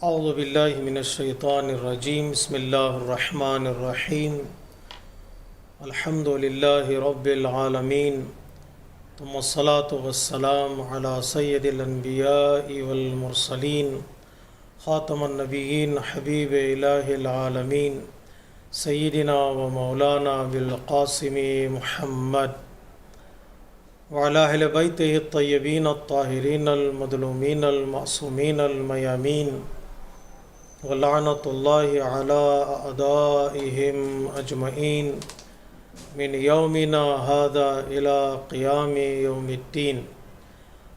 اعوذ باللہ من الشیطان الرجیم بسم اللہ الرحمن الرحیم الحمد للہ رب العالمین ثم الصلاة والسلام علی سید الانبیاء والمرسلین خاتم النبیین حبیب الہ العالمین سیدنا و مولانا بالقاسم محمد وعلى أهل بيته الطيبين الطاهرين المظلومين المعصومين الميامين ولعنة الله على أعدائهم أجمعين من يومنا هذا إلى قيام يوم الدين.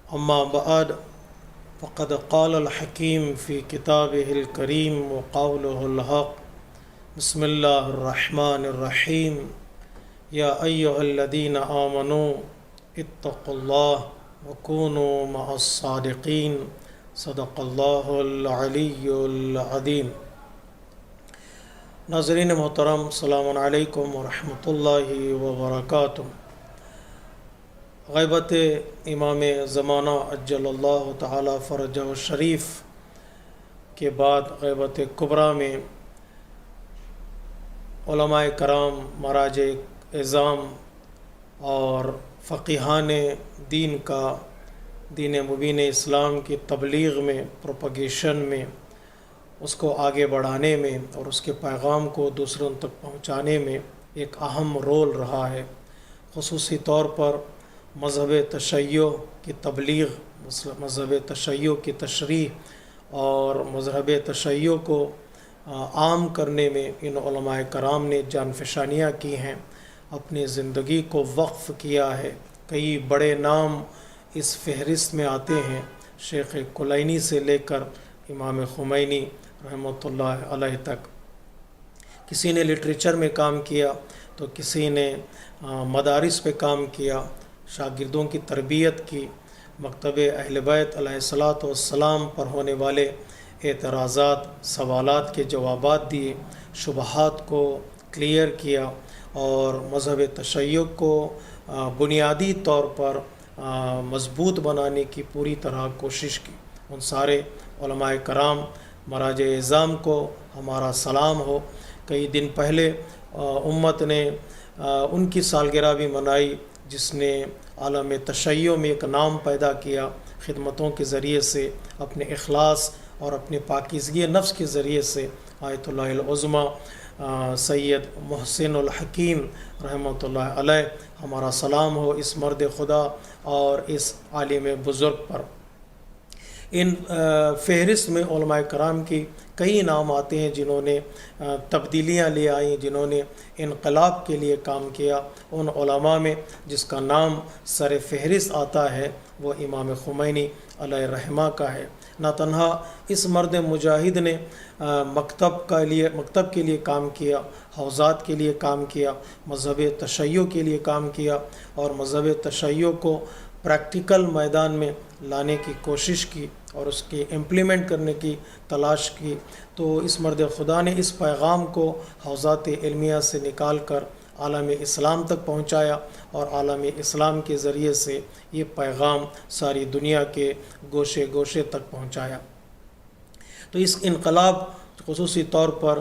أما بعد فقد قال الحكيم في كتابه الكريم وقوله الحق بسم الله الرحمن الرحيم يا أيها الذين آمنوا اتقوا الله وكونوا مع الصادقين صدق اللہ العلی العظیم. ناظرین محترم، السلام علیکم ورحمۃ اللہ وبرکاتہ. غیبت امام زمانہ عجل اللہ تعالی فرجہ الشریف کے بعد غیبت کبریٰ میں علماء کرام، مراجع اعظام اور فقیہان دین کا دین مبین اسلام کی تبلیغ میں، پروپگیشن میں، اس کو آگے بڑھانے میں اور اس کے پیغام کو دوسروں تک پہنچانے میں ایک اہم رول رہا ہے. خصوصی طور پر مذہب تشیع کی تبلیغ، مذہب تشیع کی تشریح اور مذہب تشیع کو عام کرنے میں ان علماء کرام نے جان فشانیاں کی ہیں، اپنی زندگی کو وقف کیا ہے. کئی بڑے نام اس فہرست میں آتے ہیں، شیخ کلینی سے لے کر امام خمینی رحمۃ اللہ علیہ تک. کسی نے لٹریچر میں کام کیا تو کسی نے مدارس پہ کام کیا، شاگردوں کی تربیت کی، مکتب اہل بیت علیہ الصلاۃ والسلام پر ہونے والے اعتراضات، سوالات کے جوابات دیے، شبہات کو کلیئر کیا اور مذہب تشیع کو بنیادی طور پر مضبوط بنانے کی پوری طرح کوشش کی. ان سارے علماء کرام، مراجع اعظام کو ہمارا سلام ہو. کئی دن پہلے امت نے ان کی سالگرہ بھی منائی جس نے عالم تشیع میں ایک نام پیدا کیا، خدمتوں کے ذریعے سے، اپنے اخلاص اور اپنے پاکیزگی نفس کے ذریعے سے. آیت اللہ العظمیٰ سید محسن الحکیم رحمۃ اللہ علیہ، ہمارا سلام ہو اس مرد خدا اور اس عالم بزرگ پر. ان فہرست میں علماء کرام کی کئی نام آتے ہیں جنہوں نے تبدیلیاں لے آئیں، جنہوں نے انقلاب کے لیے کام کیا. ان علماء میں جس کا نام سر فہرست آتا ہے وہ امام خمینی علیہ رحمہ کا ہے. نہ تنہا اس مرد مجاہد نے مکتب کے لیے کام کیا، حوزات کے لیے کام کیا، مذہب تشیع کے لیے کام کیا اور مذہب تشیع کو پریکٹیکل میدان میں لانے کی کوشش کی اور اس کی امپلیمنٹ کرنے کی تلاش کی. تو اس مرد خدا نے اس پیغام کو حوزات علمیہ سے نکال کر عالم اسلام تک پہنچایا اور عالم اسلام کے ذریعے سے یہ پیغام ساری دنیا کے گوشے گوشے تک پہنچایا. تو اس انقلاب، خصوصی طور پر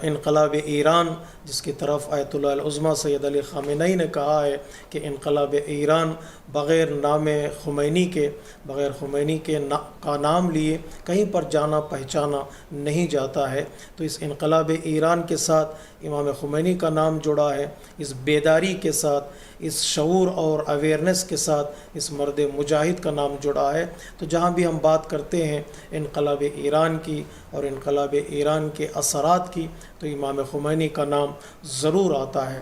انقلاب ایران، جس کی طرف آیت اللہ العظمیٰ سید علی خامنئی نے کہا ہے کہ انقلاب ایران بغیر نام خمینی کے، بغیر خمینی کے کا نام لیے کہیں پر جانا پہچانا نہیں جاتا ہے. تو اس انقلاب ایران کے ساتھ امام خمینی کا نام جڑا ہے. اس بیداری کے ساتھ، اس شعور اور اویئرنیس کے ساتھ اس مرد مجاہد کا نام جڑا ہے. تو جہاں بھی ہم بات کرتے ہیں انقلاب ایران کی اور انقلاب ایران کے اثرات کی تو امام خمینی کا نام ضرور آتا ہے.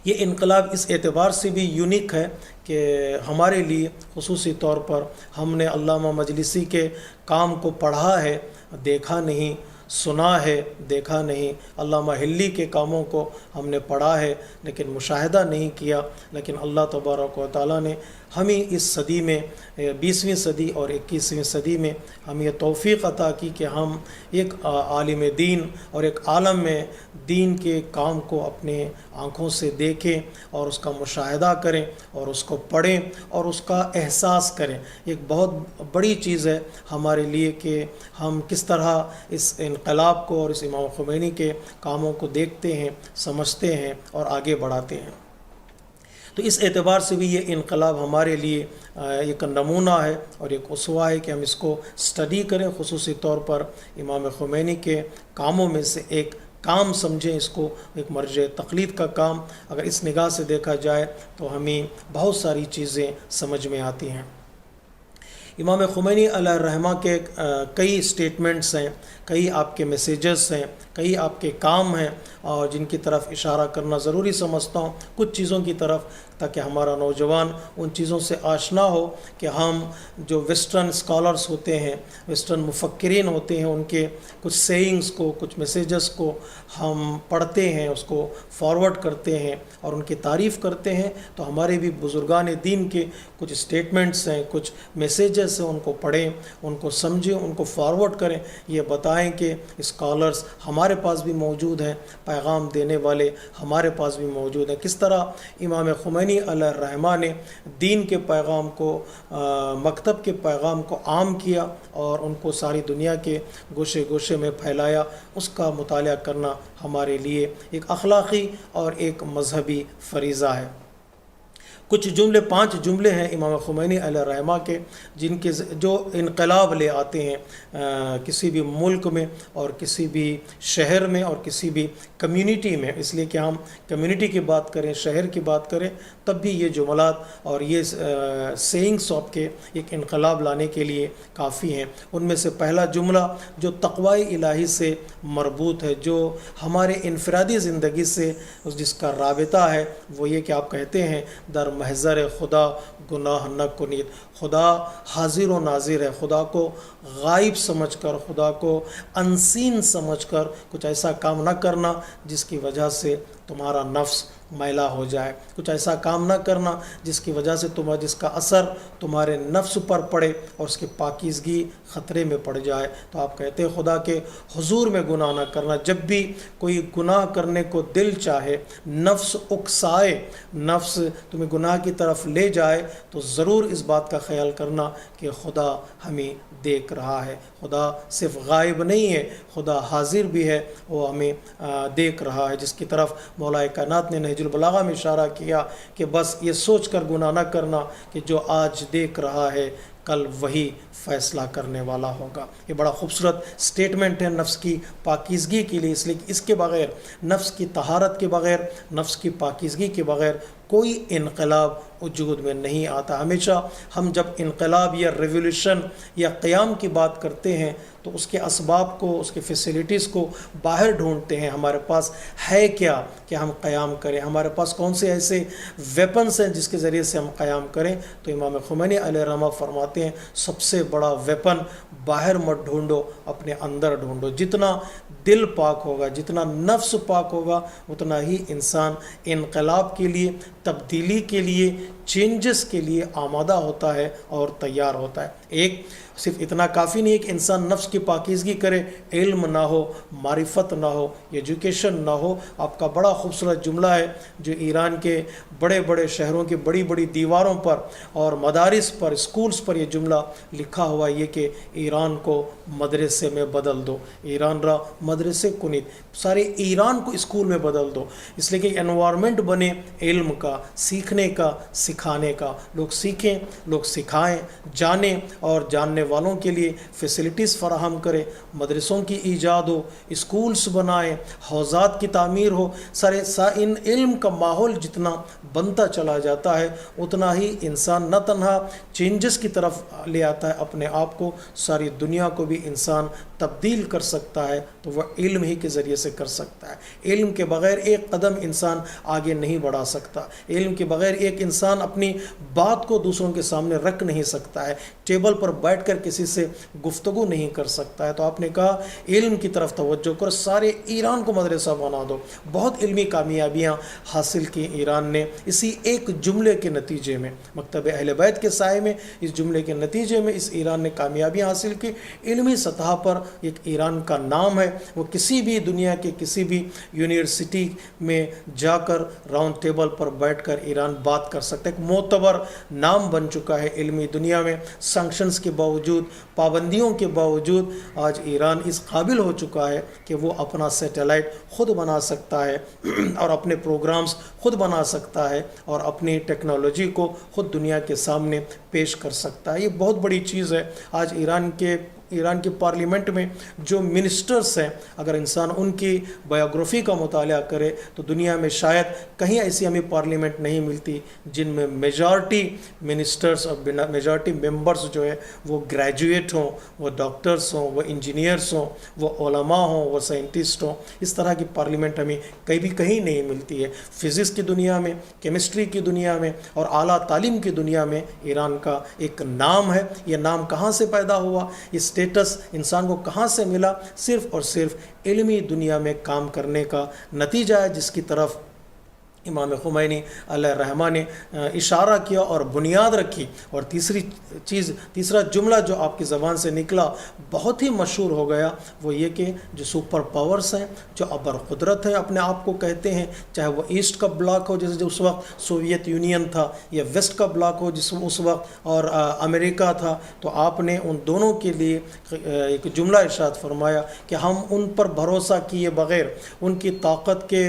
یہ انقلاب اس اعتبار سے بھی یونیک ہے کہ ہمارے لیے خصوصی طور پر ہم نے علامہ مجلسی کے کام کو پڑھا ہے، دیکھا نہیں، سنا ہے، دیکھا نہیں. علامہ حلی کے کاموں کو ہم نے پڑھا ہے لیکن مشاہدہ نہیں کیا. لیکن اللہ تبارک و تعالیٰ نے ہمیں اس صدی میں 20ویں صدی اور 21ویں صدی میں ہم یہ توفیق عطا کی کہ ہم ایک عالم دین اور ایک عالم میں دین کے کام کو اپنے آنکھوں سے دیکھیں اور اس کا مشاہدہ کریں اور اس کو پڑھیں اور اس کا احساس کریں۔ ایک بہت بڑی چیز ہے ہمارے لیے کہ ہم کس طرح اس انقلاب کو اور اس امام خمینی کے کاموں کو دیکھتے ہیں، سمجھتے ہیں اور آگے بڑھاتے ہیں۔ تو اس اعتبار سے بھی یہ انقلاب ہمارے لیے ایک نمونہ ہے اور ایک اسوہ ہے کہ ہم اس کو اسٹڈی کریں، خصوصی طور پر امام خمینی کے کاموں میں سے ایک کام سمجھیں، اس کو ایک مرجع تقلید کا کام اگر اس نگاہ سے دیکھا جائے تو ہمیں بہت ساری چیزیں سمجھ میں آتی ہیں۔ امام خمینی علیہ الرحمہ کے کئی سٹیٹمنٹس ہیں، کئی آپ کے میسیجز ہیں، کئی آپ کے کام ہیں اور جن کی طرف اشارہ کرنا ضروری سمجھتا ہوں، کچھ چیزوں کی طرف، تاکہ ہمارا نوجوان ان چیزوں سے آشنا ہو کہ ہم جو ویسٹرن اسکالرس ہوتے ہیں، ویسٹرن مفکرین ہوتے ہیں، ان کے کچھ سیئنگز کو، کچھ میسیجز کو ہم پڑھتے ہیں، اس کو فارورڈ کرتے ہیں اور ان کی تعریف کرتے ہیں، تو ہمارے بھی بزرگان دین کے کچھ سٹیٹمنٹس ہیں، کچھ میسیجز ہیں، ان کو پڑھیں، ان کو سمجھیں، ان کو فارورڈ کریں، یہ بتائیں کہ اسکالرس ہمارے پاس بھی موجود ہیں، پیغام دینے والے ہمارے پاس بھی موجود ہیں۔ کس طرح امام خمینی علیہ الرحمہ نے دین کے پیغام کو، مکتب کے پیغام کو عام کیا اور ان کو ساری دنیا کے گوشے گوشے میں پھیلایا، اس کا مطالعہ کرنا ہمارے لیے ایک اخلاقی اور ایک مذہبی فریضہ ہے۔ کچھ جملے، 5 جملے ہیں امام خمینی علیہ الرحمہ کے جن کے جو انقلاب لے آتے ہیں کسی بھی ملک میں اور کسی بھی شہر میں اور کسی بھی کمیونٹی میں، اس لیے کہ ہم کمیونٹی کی بات کریں، شہر کی بات کریں، تب بھی یہ جملات اور یہ سینگس آپ کے ایک انقلاب لانے کے لیے کافی ہیں۔ ان میں سے پہلا جملہ جو تقوی الہی سے مربوط ہے، جو ہمارے انفرادی زندگی سے جس کا رابطہ ہے، وہ یہ کہ آپ کہتے ہیں در محضر خدا گناہ نہ کنید۔ خدا حاضر و ناظر ہے، خدا کو غائب سمجھ کر، خدا کو انسین سمجھ کر کچھ ایسا کام نہ کرنا جس کی وجہ سے تمہارا نفس میلہ ہو جائے، کچھ ایسا کام نہ کرنا جس کی وجہ سے جس کا اثر تمہارے نفس پر پڑے اور اس کی پاکیزگی خطرے میں پڑ جائے۔ تو آپ کہتے ہیں خدا کے حضور میں گناہ نہ کرنا۔ جب بھی کوئی گناہ کرنے کو دل چاہے، نفس اکسائے، نفس تمہیں گناہ کی طرف لے جائے، تو ضرور اس بات کا خیال کرنا کہ خدا ہمیں دیکھ رہا ہے۔ خدا صرف غائب نہیں ہے، خدا حاضر بھی ہے، وہ ہمیں دیکھ رہا ہے، جس کی طرف مولا کائنات نے نہج البلاغہ میں اشارہ کیا کہ بس یہ سوچ کر گناہ نہ کرنا کہ جو آج دیکھ رہا ہے کل وہی فیصلہ کرنے والا ہوگا۔ یہ بڑا خوبصورت سٹیٹمنٹ ہے نفس کی پاکیزگی کے لیے، اس لیے کہ اس کے بغیر، نفس کی طہارت کے بغیر، نفس کی پاکیزگی کے بغیر کوئی انقلاب وجود میں نہیں آتا۔ ہمیشہ ہم جب انقلاب یا ریولیوشن یا قیام کی بات کرتے ہیں تو اس کے اسباب کو، اس کے فیسلٹیز کو باہر ڈھونڈتے ہیں۔ ہمارے پاس ہے کیا کہ ہم قیام کریں، ہمارے پاس کون سے ایسے ویپنس ہیں جس کے ذریعے سے ہم قیام کریں؟ تو امام خمینی علیہ الرحمہ فرماتے ہیں سب سے بڑا ویپن باہر مت ڈھونڈو، اپنے اندر ڈھونڈو۔ جتنا دل پاک ہوگا، جتنا نفس پاک ہوگا، اتنا ہی انسان انقلاب کے لیے، تبدیلی کے لیے، چینجز کے لیے آمادہ ہوتا ہے اور تیار ہوتا ہے۔ ایک صرف اتنا کافی نہیں ہے کہ انسان نفس کی پاکیزگی کرے، علم نہ ہو، معرفت نہ ہو، ایجوکیشن نہ ہو۔ آپ کا بڑا خوبصورت جملہ ہے جو ایران کے بڑے بڑے شہروں کی بڑی بڑی دیواروں پر اور مدارس پر، اسکولز پر یہ جملہ لکھا ہوا، یہ کہ ایران کو مدرسے میں بدل دو، ایران را مدرسے کنید، سارے ایران کو اسکول میں بدل دو، اس لیے کہ انوائرمنٹ بنے علم کا، سیکھنے کا، سکھانے کا، لوگ سیکھیں، لوگ سکھائیں، جانیں اور جاننے والوں کے لیے فیسلٹیز فراہم کریں، مدرسوں کی ایجاد ہو، اسکولز بنائیں، حوضات کی تعمیر ہو۔ سارے ان علم کا ماحول جتنا بنتا چلا جاتا ہے اتنا ہی انسان نہ تنہا چینجز کی طرف لے آتا ہے اپنے آپ کو، ساری دنیا کو بھی انسان تبدیل کر سکتا ہے تو وہ علم ہی کے ذریعے سے کر سکتا ہے۔ علم کے بغیر ایک قدم انسان آگے نہیں بڑھا سکتا، علم کے بغیر ایک انسان اپنی بات کو دوسروں کے سامنے رکھ نہیں سکتا ہے، ٹیبل پر بیٹھ کر کسی سے گفتگو نہیں کر سکتا ہے۔ تو آپ نے کہا علم کی طرف توجہ کرو، سارے ایران کو مدرسہ بنا دو۔ بہت علمی کامیابیاں حاصل کی ایران نے اسی ایک جملے کے نتیجے میں، مکتب اہل بیت کے سائے میں، اس جملے کے نتیجے میں اس ایران نے کامیابیاں حاصل کی۔ علمی سطح پر ایک ایران کا نام ہے، وہ کسی بھی دنیا کے کسی بھی یونیورسٹی میں جا کر راؤنڈ ٹیبل پر بیٹھ کر ایران بات کر سکتا ہے، ایک معتبر نام بن چکا ہے علمی دنیا میں۔ سینکشنز کے باوجود، پابندیوں کے باوجود آج ایران اس قابل ہو چکا ہے کہ وہ اپنا سیٹلائٹ خود بنا سکتا ہے اور اپنے پروگرامز خود بنا سکتا ہے اور اپنی ٹیکنالوجی کو خود دنیا کے سامنے پیش کر سکتا ہے۔ یہ بہت بڑی چیز ہے۔ آج ایران کی پارلیمنٹ میں جو منسٹرز ہیں، اگر انسان ان کی بایوگرافی کا مطالعہ کرے تو دنیا میں شاید کہیں ایسی ہمیں پارلیمنٹ نہیں ملتی جن میں میجارٹی منسٹرز اور میجارٹی ممبرز جو ہے وہ گریجویٹ ہوں، وہ ڈاکٹرز ہوں، وہ انجینئرز ہوں، وہ علماء ہوں، وہ سائنٹسٹ ہوں۔ اس طرح کی پارلیمنٹ ہمیں کہیں نہیں ملتی ہے۔ فزکس کی دنیا میں، کیمسٹری کی دنیا میں اور اعلیٰ تعلیم کی دنیا میں ایران کا ایک نام ہے۔ یہ نام کہاں سے پیدا ہوا، یہ اسٹیٹس انسان کو کہاں سے ملا؟ صرف اور صرف علمی دنیا میں کام کرنے کا نتیجہ ہے، جس کی طرف امام خمینی علیہ الرحمہ نے اشارہ کیا اور بنیاد رکھی۔ اور تیسرا جملہ جو آپ کی زبان سے نکلا بہت ہی مشہور ہو گیا، وہ یہ کہ جو سپر پاورز ہیں، جو ابر قدرت ہیں اپنے آپ کو کہتے ہیں، چاہے وہ ایسٹ کا بلاک ہو جیسے اس وقت سوویت یونین تھا، یا ویسٹ کا بلاک ہو جس اس وقت اور امریکہ تھا، تو آپ نے ان دونوں کے لیے ایک جملہ ارشاد فرمایا کہ ہم ان پر بھروسہ کیے بغیر، ان کی طاقت کے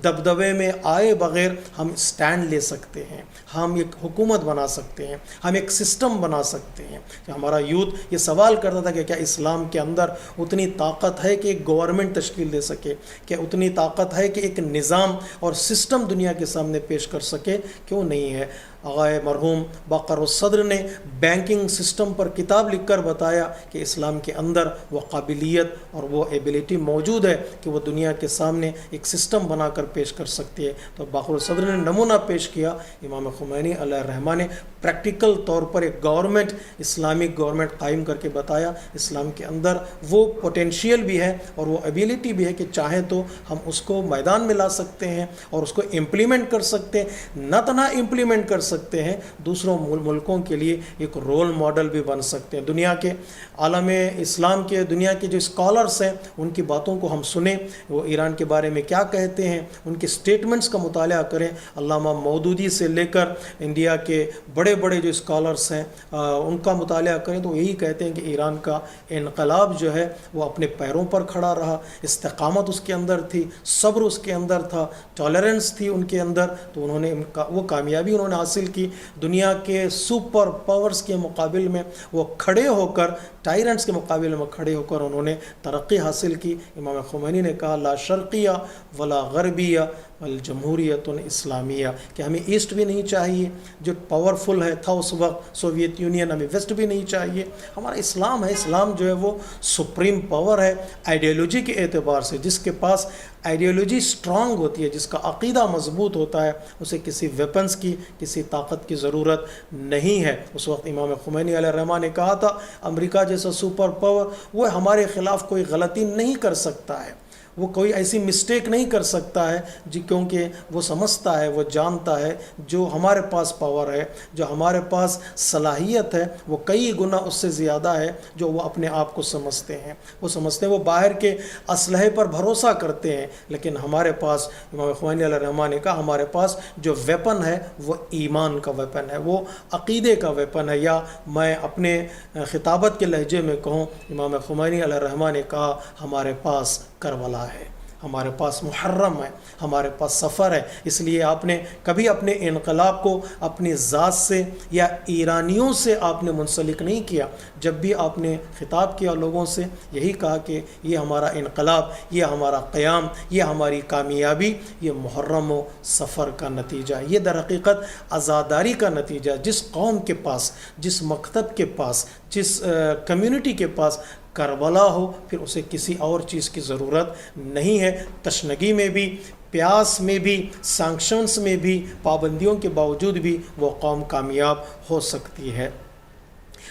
دبدبے میں آئے بغیر ہم سٹینڈ لے سکتے ہیں، ہم ایک حکومت بنا سکتے ہیں، ہم ایک سسٹم بنا سکتے ہیں۔ کہ ہمارا یوتھ یہ سوال کرتا تھا کہ کیا اسلام کے اندر اتنی طاقت ہے کہ ایک گورنمنٹ تشکیل دے سکے، کہ اتنی طاقت ہے کہ ایک نظام اور سسٹم دنیا کے سامنے پیش کر سکے؟ کیوں نہیں ہے؟ آغائے مرحوم باقر الصدر نے بینکنگ سسٹم پر کتاب لکھ کر بتایا کہ اسلام کے اندر وہ قابلیت اور وہ ایبیلٹی موجود ہے کہ وہ دنیا کے سامنے ایک سسٹم بنا کر پیش کر سکتی ہے۔ تو باقر الصدر نے نمونہ پیش کیا، امام خمینی علیہ الرحمہ نے پریکٹیکل طور پر ایک گورنمنٹ، اسلامک گورنمنٹ قائم کر کے بتایا۔ اسلام کے اندر وہ پوٹینشیل بھی ہے اور وہ ایبیلٹی بھی ہے کہ چاہیں تو ہم اس کو میدان میں لا سکتے ہیں اور اس کو امپلیمنٹ کر سکتے ہیں، نہ تنہا امپلیمنٹ کر سکتے ہیں، دوسروں ملکوں کے لیے ایک رول ماڈل بھی بن سکتے ہیں۔ دنیا کے عالم اسلام کے دنیا کے جو اسکالرس ہیں ان کی باتوں کو ہم سنیں، وہ ایران کے بارے میں کیا کہتے ہیں، ان کے سٹیٹمنٹس کا مطالعہ کریں۔ علامہ مودودی سے لے کر انڈیا کے بڑے بڑے جو اسکالرس ہیں ان کا مطالعہ کریں تو یہی کہتے ہیں کہ ایران کا انقلاب جو ہے وہ اپنے پیروں پر کھڑا رہا، استقامت اس کے اندر تھی، صبر اس کے اندر تھا، ٹالرنس تھی ان کے اندر، تو انہوں نے وہ کامیابی انہوں نے حاصل کی۔ دنیا کے سپر پاورز کے مقابل میں وہ کھڑے ہو کر، ٹائرنٹس کے مقابل میں کھڑے ہو کر انہوں نے ترقی حاصل کی۔ امام خمینی نے کہا لا شرقیہ ولا غربیہ الجمہوریت اسلامیہ، کہ ہمیں ایسٹ بھی نہیں چاہیے جو پاورفل ہے تھا اس وقت سوویت یونین، ہمیں ویسٹ بھی نہیں چاہیے، ہمارا اسلام ہے۔ اسلام جو ہے وہ سپریم پاور ہے آئیڈیالوجی کے اعتبار سے، جس کے پاس آئیڈیالوجی سٹرانگ ہوتی ہے، جس کا عقیدہ مضبوط ہوتا ہے، اسے کسی ویپنز کی، کسی طاقت کی ضرورت نہیں ہے۔ اس وقت امام خمینی علیہ الرحمہ نے کہا تھا امریکہ جیسا سپر پاور وہ ہمارے خلاف کوئی غلطی نہیں کر سکتا ہے، وہ کوئی ایسی مسٹیک نہیں کر سکتا ہے کیونکہ وہ سمجھتا ہے، وہ جانتا ہے جو ہمارے پاس پاور ہے، جو ہمارے پاس صلاحیت ہے، وہ کئی گنا اس سے زیادہ ہے جو وہ اپنے آپ کو سمجھتے ہیں۔ وہ سمجھتے ہیں وہ باہر کے اسلحے پر بھروسہ کرتے ہیں، لیکن ہمارے پاس، امام خمینی علیہ الرحمہ نے کہا، ہمارے پاس جو ویپن ہے وہ ایمان کا ویپن ہے، وہ عقیدے کا ویپن ہے، یا میں اپنے خطابت کے لہجے میں کہوں، امام خمینی علیہ الرحمہ نے کہا ہمارے پاس کربلا ہے، ہمارے پاس محرم ہے، ہمارے پاس سفر ہے۔ اس لیے آپ نے کبھی اپنے انقلاب کو اپنی ذات سے یا ایرانیوں سے آپ نے منسلک نہیں کیا۔ جب بھی آپ نے خطاب کیا لوگوں سے یہی کہا کہ یہ ہمارا انقلاب، یہ ہمارا قیام، یہ ہماری کامیابی، یہ محرم و سفر کا نتیجہ ہے، یہ در حقیقت عزاداری کا نتیجہ ہے۔ جس قوم کے پاس، جس مکتب کے پاس، جس کمیونٹی کے پاس کربلا ہو، پھر اسے کسی اور چیز کی ضرورت نہیں ہے۔ تشنگی میں بھی، پیاس میں بھی، سانکشنز میں بھی، پابندیوں کے باوجود بھی وہ قوم کامیاب ہو سکتی ہے۔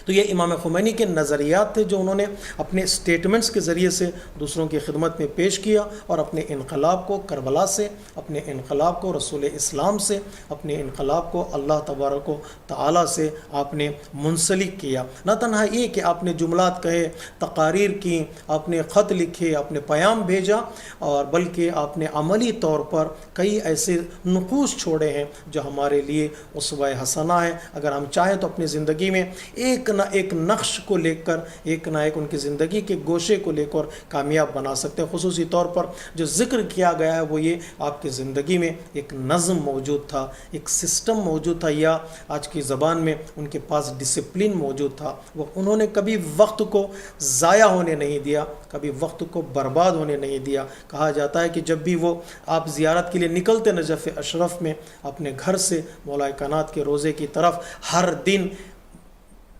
تو یہ امام خمینی کے نظریات تھے جو انہوں نے اپنے اسٹیٹمنٹس کے ذریعے سے دوسروں کی خدمت میں پیش کیا، اور اپنے انقلاب کو کربلا سے، اپنے انقلاب کو رسول اسلام سے، اپنے انقلاب کو اللہ تبارک و تعالیٰ سے آپ نے منسلک کیا۔ نہ تنہا یہ کہ آپ نے جملات کہے، تقاریر کی، آپ نے خط لکھے، آپ نے پیام بھیجا، اور بلکہ آپ نے عملی طور پر کئی ایسے نقوش چھوڑے ہیں جو ہمارے لیے اسوہ حسنہ ہے۔ اگر ہم چاہیں تو اپنی زندگی میں ایک نہ ایک نقش کو لے کر، ایک نہ ایک ان کی زندگی کے گوشے کو لے کر کامیاب بنا سکتے ہیں۔ خصوصی طور پر جو ذکر کیا گیا ہے وہ یہ، آپ کی زندگی میں ایک نظم موجود تھا، ایک سسٹم موجود تھا، یا آج کی زبان میں ان کے پاس ڈسپلن موجود تھا۔ وہ انہوں نے کبھی وقت کو ضائع ہونے نہیں دیا، کبھی وقت کو برباد ہونے نہیں دیا۔ کہا جاتا ہے کہ جب بھی وہ آپ زیارت کے لیے نکلتے نجف اشرف میں اپنے گھر سے مولا کائنات کے روضے کی طرف، ہر دن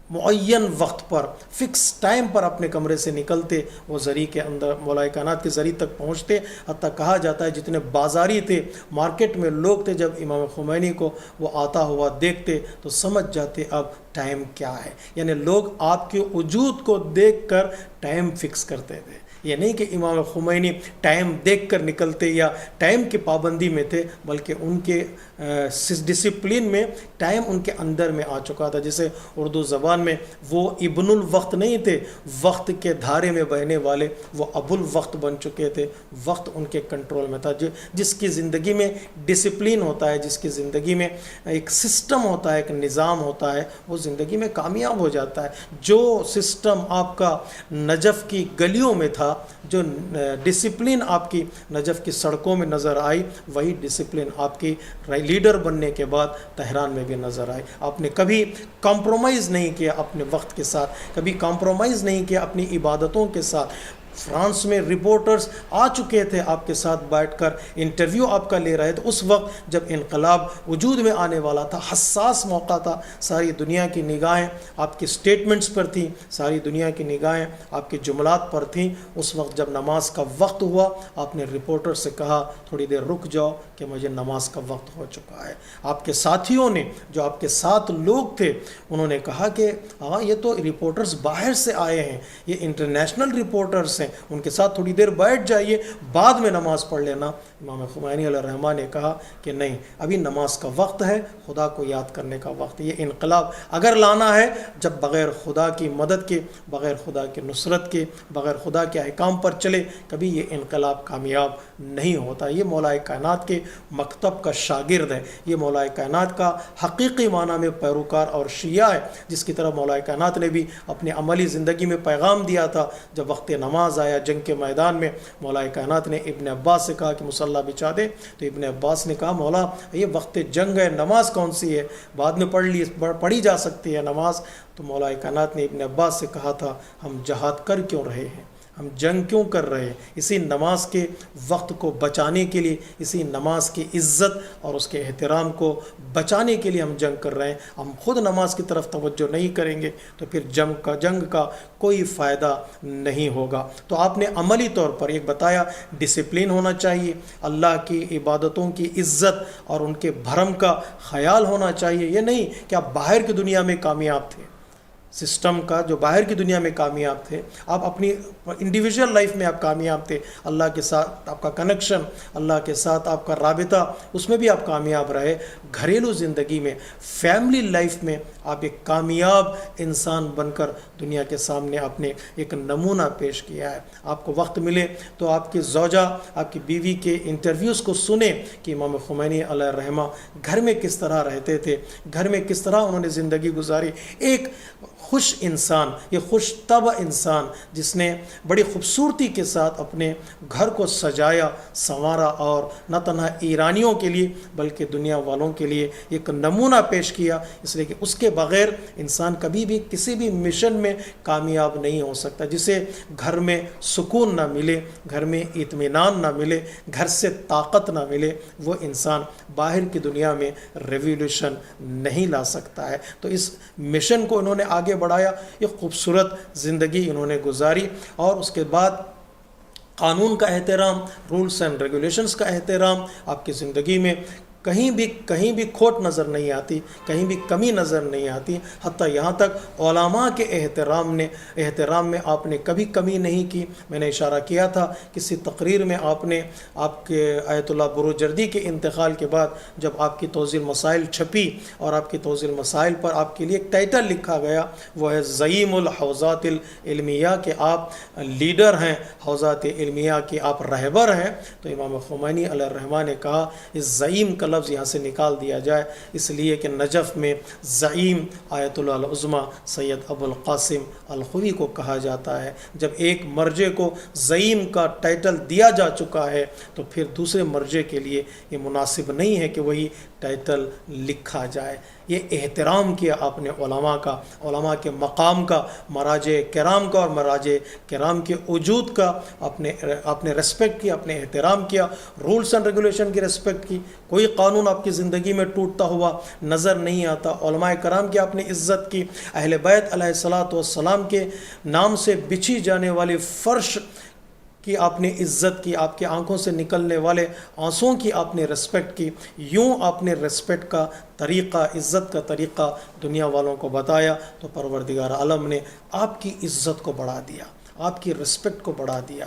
معین وقت پر، فکس ٹائم پر اپنے کمرے سے نکلتے، وہ زری کے اندر مولا کائنات کے زری تک پہنچتے۔ حتیٰ کہا جاتا ہے جتنے بازاری تھے، مارکیٹ میں لوگ تھے، جب امام خمینی کو وہ آتا ہوا دیکھتے تو سمجھ جاتے اب ٹائم کیا ہے۔ یعنی لوگ آپ کے وجود کو دیکھ کر ٹائم فکس کرتے تھے۔ یہ نہیں کہ امام خمینی ٹائم دیکھ کر نکلتے یا ٹائم کی پابندی میں تھے، بلکہ ان کے ڈسپلن میں ٹائم ان کے اندر میں آ چکا تھا۔ جسے اردو زبان میں وہ ابن الوقت نہیں تھے، وقت کے دھارے میں بہنے والے، وہ ابو الوقت بن چکے تھے۔ وقت ان کے کنٹرول میں تھا۔ جس کی زندگی میں ڈسپلن ہوتا ہے، جس کی زندگی میں ایک سسٹم ہوتا ہے، ایک نظام ہوتا ہے، وہ زندگی میں کامیاب ہو جاتا ہے۔ جو سسٹم آپ کا نجف کی گلیوں میں تھا، جو ڈسپلن آپ کی نجف کی سڑکوں میں نظر آئی، وہی ڈسپلن آپ کی لیڈر بننے کے بعد تہران میں بھی نظر آئی۔ آپ نے کبھی کمپرومائز نہیں کیا اپنے وقت کے ساتھ، کبھی کمپرومائز نہیں کیا اپنی عبادتوں کے ساتھ۔ فرانس میں رپورٹرز آ چکے تھے آپ کے ساتھ بیٹھ کر، انٹرویو آپ کا لے رہے تھے، اس وقت جب انقلاب وجود میں آنے والا تھا، حساس موقع تھا، ساری دنیا کی نگاہیں آپ کے سٹیٹمنٹس پر تھیں، ساری دنیا کی نگاہیں آپ کے جملات پر تھیں۔ اس وقت جب نماز کا وقت ہوا، آپ نے رپورٹر سے کہا تھوڑی دیر رک جاؤ کہ مجھے نماز کا وقت ہو چکا ہے۔ آپ کے ساتھیوں نے، جو آپ کے ساتھ لوگ تھے، انہوں نے کہا کہ ہاں یہ تو رپورٹرز باہر سے آئے ہیں، یہ انٹرنیشنل رپورٹرز ہیں، ان کے ساتھ تھوڑی دیر بیٹھ جائیے، بعد میں نماز پڑھ لینا۔ امام خمینی علیہ الرحمہ نے کہا کہ نہیں، ابھی نماز کا وقت ہے، خدا کو یاد کرنے کا وقت ہے۔ یہ انقلاب اگر لانا ہے، جب بغیر خدا کی مدد کے، بغیر خدا کی نصرت کے، بغیر خدا کے احکام پر چلے، کبھی یہ انقلاب کامیاب نہیں ہوتا۔ یہ مولا کائنات کے مکتب کا شاگرد ہے، یہ مولا کائنات کا حقیقی معنی میں پیروکار اور شیعہ ہے، جس کی طرح مولا کائنات نے بھی اپنے عملی زندگی میں پیغام دیا تھا۔ جب وقت نماز آیا جنگ کے میدان میں، مولا کائنات نے ابن عباس سے کہا کہ مصلی بچھا دے، تو ابن عباس نے کہا مولا یہ وقت جنگ ہے، نماز کون سی ہے، بعد میں پڑھی جا سکتی ہے نماز۔ تو مولا کائنات نے ابن عباس سے کہا تھا ہم جہاد کر کیوں رہے ہیں، ہم جنگ کیوں کر رہے ہیں؟ اسی نماز کے وقت کو بچانے کے لیے، اسی نماز کی عزت اور اس کے احترام کو بچانے کے لیے ہم جنگ کر رہے ہیں۔ ہم خود نماز کی طرف توجہ نہیں کریں گے تو پھر جنگ کا کوئی فائدہ نہیں ہوگا۔ تو آپ نے عملی طور پر ایک بتایا، ڈسپلن ہونا چاہیے، اللہ کی عبادتوں کی عزت اور ان کے بھرم کا خیال ہونا چاہیے۔ یہ نہیں کہ آپ باہر کی دنیا میں کامیاب تھے، سسٹم کا جو باہر کی دنیا میں کامیاب تھے، آپ اپنی انڈیویجول لائف میں آپ کامیاب تھے، اللہ کے ساتھ آپ کا کنیکشن، اللہ کے ساتھ آپ کا رابطہ، اس میں بھی آپ کامیاب رہے۔ گھریلو زندگی میں، فیملی لائف میں آپ ایک کامیاب انسان بن کر دنیا کے سامنے آپ نے ایک نمونہ پیش کیا ہے۔ آپ کو وقت ملے تو آپ کی زوجہ، آپ کی بیوی کے انٹرویوز کو سنیں کہ امام خمینی علیہ الرحمہ گھر میں کس طرح رہتے تھے، گھر میں کس طرح انہوں نے زندگی گزاری۔ ایک خوش انسان، یہ خوش طبع انسان جس نے بڑی خوبصورتی کے ساتھ اپنے گھر کو سجایا، سنوارا، اور نہ تنہا ایرانیوں کے لیے بلکہ دنیا والوں کے لیے ایک نمونہ پیش کیا، اس لیے کہ اس کے بغیر انسان کبھی بھی کسی بھی مشن میں کامیاب نہیں ہو سکتا۔ جسے گھر میں سکون نہ ملے، گھر میں اطمینان نہ ملے، گھر سے طاقت نہ ملے، وہ انسان باہر کی دنیا میں ریولیوشن نہیں لا سکتا ہے۔ تو اس مشن کو انہوں نے آگے بڑھایا، ایک خوبصورت زندگی انہوں نے گزاری، اور اس کے بعد قانون کا احترام، رولز اینڈ ریگولیشنز کا احترام آپ کی زندگی میں کہیں بھی کھوٹ نظر نہیں آتی، کہیں بھی کمی نظر نہیں آتی، حتیٰ یہاں تک علماء کے احترام میں آپ نے کبھی کمی نہیں کی۔ میں نے اشارہ کیا تھا کسی تقریر میں آپ کے آیت اللہ بروجردی کے انتقال کے بعد جب آپ کی توضیح المسائل چھپی اور آپ کی توضیح المسائل پر آپ کے لیے ایک ٹائٹل لکھا گیا، وہ ہے زعیم الحوزات العلمیہ، کہ آپ لیڈر ہیں حوزات علمیہ کے، آپ رہبر ہیں، تو امام خمینی علیہ الرحمہ نے کہا اس زعیم کا لفظ یہاں سے نکال دیا جائے، اس لیے کہ نجف میں زعیم آیت اللہ العظمیٰ سید ابو القاسم الخوئی کو کہا جاتا ہے۔ جب ایک مرجع کو زعیم کا ٹائٹل دیا جا چکا ہے تو پھر دوسرے مرجع کے لیے یہ مناسب نہیں ہے کہ وہی ٹائٹل لکھا جائے۔ یہ احترام کیا آپ نے علماء کا، علماء کے مقام کا، مراجع کرام کا اور مراجع کرام کے وجود کا آپ نے ریسپیکٹ کیا، آپ نے احترام کیا، رولز اینڈ ریگولیشن کی ریسپیکٹ کی۔ کوئی قانون آپ کی زندگی میں ٹوٹتا ہوا نظر نہیں آتا۔ علماء کرام کی آپ نے عزت کی، اہل بیت علیہ الصلاۃ والسلام کے نام سے بچھی جانے والی فرش کی آپ نے عزت کی، آپ کے آنکھوں سے نکلنے والے آنسوؤں کی آپ نے ریسپیکٹ کی۔ یوں آپ نے ریسپیکٹ کا طریقہ، عزت کا طریقہ دنیا والوں کو بتایا، تو پروردگار عالم نے آپ کی عزت کو بڑھا دیا، آپ کی ریسپیکٹ کو بڑھا دیا،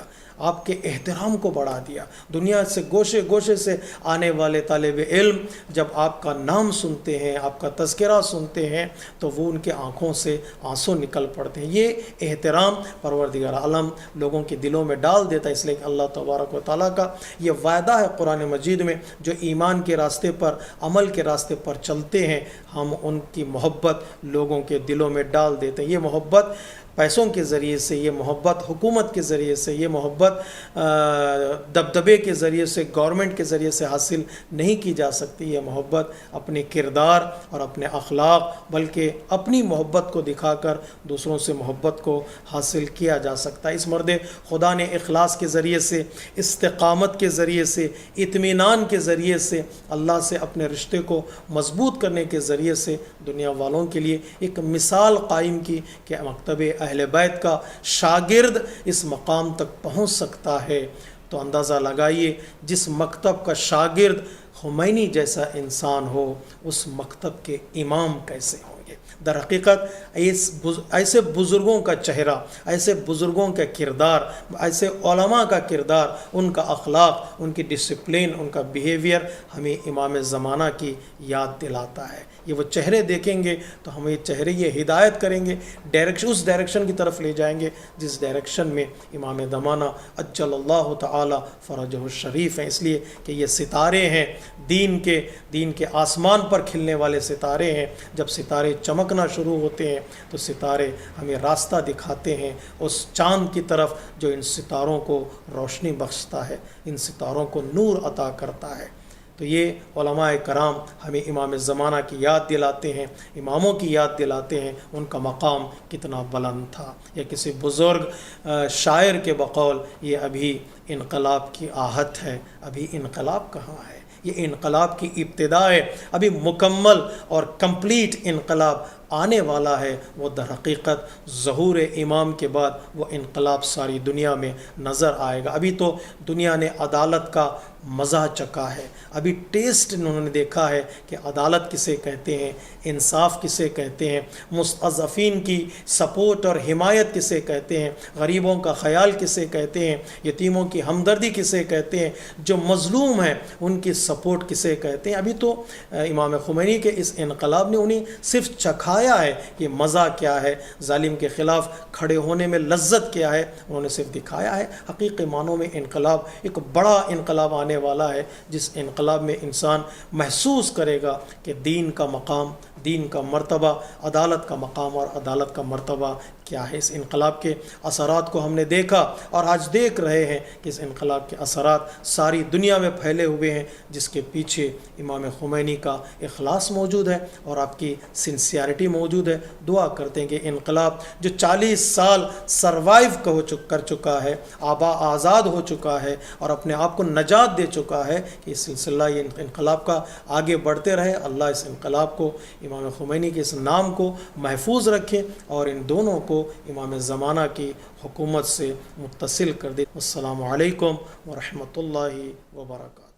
آپ کے احترام کو بڑھا دیا۔ دنیا سے گوشے گوشے سے آنے والے طالب علم جب آپ کا نام سنتے ہیں، آپ کا تذکرہ سنتے ہیں، تو وہ ان کے آنکھوں سے آنسو نکل پڑتے ہیں۔ یہ احترام پروردگار عالم لوگوں کے دلوں میں ڈال دیتا ہے، اس لیے کہ اللہ تبارک و تعالیٰ کا یہ وعدہ ہے قرآن مجید میں، جو ایمان کے راستے پر، عمل کے راستے پر چلتے ہیں، ہم ان کی محبت لوگوں کے دلوں میں ڈال دیتے ہیں۔ یہ محبت پیسوں کے ذریعے سے، یہ محبت حکومت کے ذریعے سے، یہ محبت دبدبے کے ذریعے سے، گورنمنٹ کے ذریعے سے حاصل نہیں کی جا سکتی۔ یہ محبت اپنے کردار اور اپنے اخلاق، بلکہ اپنی محبت کو دکھا کر دوسروں سے محبت کو حاصل کیا جا سکتا ہے۔ اس مرد خدا نے اخلاص کے ذریعے سے، استقامت کے ذریعے سے، اطمینان کے ذریعے سے، اللہ سے اپنے رشتے کو مضبوط کرنے کے ذریعے سے دنیا والوں کے لیے ایک مثال قائم کی کہ مکتب اہل بیت کا شاگرد اس مقام تک پہنچ سکتا ہے۔ تو اندازہ لگائیے جس مکتب کا شاگرد خمینی جیسا انسان ہو، اس مکتب کے امام کیسے ہوں گے۔ در حقیقت ایسے بزرگوں کا چہرہ، ایسے بزرگوں کا کردار، ایسے علماء کا کردار، ان کا اخلاق، ان کی ڈسپلن، ان کا بیہیویئر ہمیں امام زمانہ کی یاد دلاتا ہے۔ یہ وہ چہرے دیکھیں گے تو ہمیں چہرے یہ ہدایت کریں گے، اس ڈائریکشن کی طرف لے جائیں گے جس ڈائریکشن میں امام زمانہ اجل اللہ تعالی فرجہ الشریف ہیں۔ اس لیے کہ یہ ستارے ہیں، دین کے آسمان پر کھلنے والے ستارے ہیں۔ جب ستارے چمکنا شروع ہوتے ہیں تو ستارے ہمیں راستہ دکھاتے ہیں اس چاند کی طرف جو ان ستاروں کو روشنی بخشتا ہے، ان ستاروں کو نور عطا کرتا ہے۔ تو یہ علماء کرام ہمیں امام زمانہ کی یاد دلاتے ہیں، اماموں کی یاد دلاتے ہیں، ان کا مقام کتنا بلند تھا۔ یا کسی بزرگ شاعر کے بقول یہ ابھی انقلاب کی آہت ہے، ابھی انقلاب کہاں ہے؟ یہ انقلاب کی ابتدا ہے، ابھی مکمل اور کمپلیٹ انقلاب آنے والا ہے۔ وہ در حقیقت ظہور امام کے بعد وہ انقلاب ساری دنیا میں نظر آئے گا۔ ابھی تو دنیا نے عدالت کا مزہ چکھا ہے، ابھی ٹیسٹ انہوں نے دیکھا ہے کہ عدالت کسے کہتے ہیں، انصاف کسے کہتے ہیں، مستضعفین کی سپورٹ اور حمایت کسے کہتے ہیں، غریبوں کا خیال کسے کہتے ہیں، یتیموں کی ہمدردی کسے کہتے ہیں، جو مظلوم ہیں ان کی سپورٹ کسے کہتے ہیں۔ ابھی تو امام خمینی کے اس انقلاب نے انہیں صرف چکھایا ہے کہ مزہ کیا ہے، ظالم کے خلاف کھڑے ہونے میں لذت کیا ہے، انہوں نے صرف دکھایا ہے۔ حقیقی معنوں میں انقلاب ایک بڑا انقلاب آنے والا ہے، جس انقلاب میں انسان محسوس کرے گا کہ دین کا مقام، دین کا مرتبہ، عدالت کا مقام اور عدالت کا مرتبہ کیا ہے۔ اس انقلاب کے اثرات کو ہم نے دیکھا اور آج دیکھ رہے ہیں کہ اس انقلاب کے اثرات ساری دنیا میں پھیلے ہوئے ہیں، جس کے پیچھے امام خمینی کا اخلاص موجود ہے اور آپ کی سنسیئرٹی موجود ہے۔ دعا کرتے ہیں کہ انقلاب جو 40 سال سروائیو کر چکا ہے، آزاد ہو چکا ہے اور اپنے آپ کو نجات دے چکا ہے، کہ اس سلسلہ یہ انقلاب کا آگے بڑھتے رہے۔ اللہ اس انقلاب کو، امام خمینی کے اس نام کو محفوظ رکھے اور ان دونوں کو امام زمانہ کی حکومت سے متصل کر دے۔ السلام علیکم ورحمۃ اللہ وبرکاتہ۔